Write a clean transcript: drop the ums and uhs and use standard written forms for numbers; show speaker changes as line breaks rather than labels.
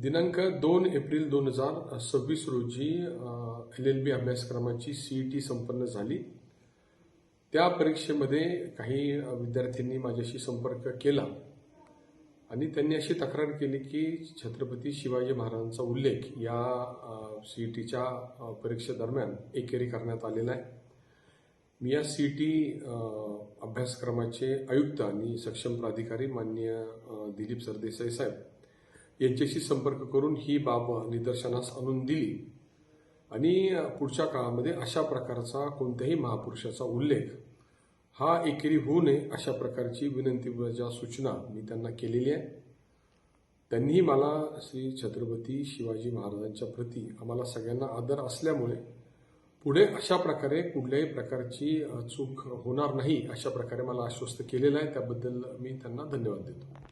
दिनांक 2 एप्रिल 2026 रोजी LLB अभ्यासक्रमाची CET संपन्न झाली। त्या परीक्षेमध्ये काही विद्यार्थ्यांनी माझ्याशी संपर्क केला आणि त्यांनी अशी तक्रार केली की छत्रपती शिवाजी महाराजांचा उल्लेख या CETच्या परीक्षेदरम्यान एकेरी करण्यात आलेला आहे। मी या CET अभ्यासक्रमाचे आयुक्त आणि सक्षम प्राधिकारी माननीय दिलीप सरदेसाई साहेब यांच्याशी संपर्क करून ही बाब निदर्शनास आणून दिली आणि पुढच्या काळामध्ये अशा प्रकारचा कोणत्याही महापुरुषाचा उल्लेख हा एकेरी होऊ नये अशा प्रकारची विनंतीच्या सूचना मी त्यांना केलेली आहे। त्यांनीही मला श्री छत्रपती शिवाजी महाराजांच्या प्रती आम्हाला सगळ्यांना आदर असल्यामुळे पुढे अशा प्रकारे कुठल्याही प्रकारची चूक होणार नाही अशा प्रकारे मला आश्वस्त केलेलं आहे। त्याबद्दल मी त्यांना धन्यवाद देतो।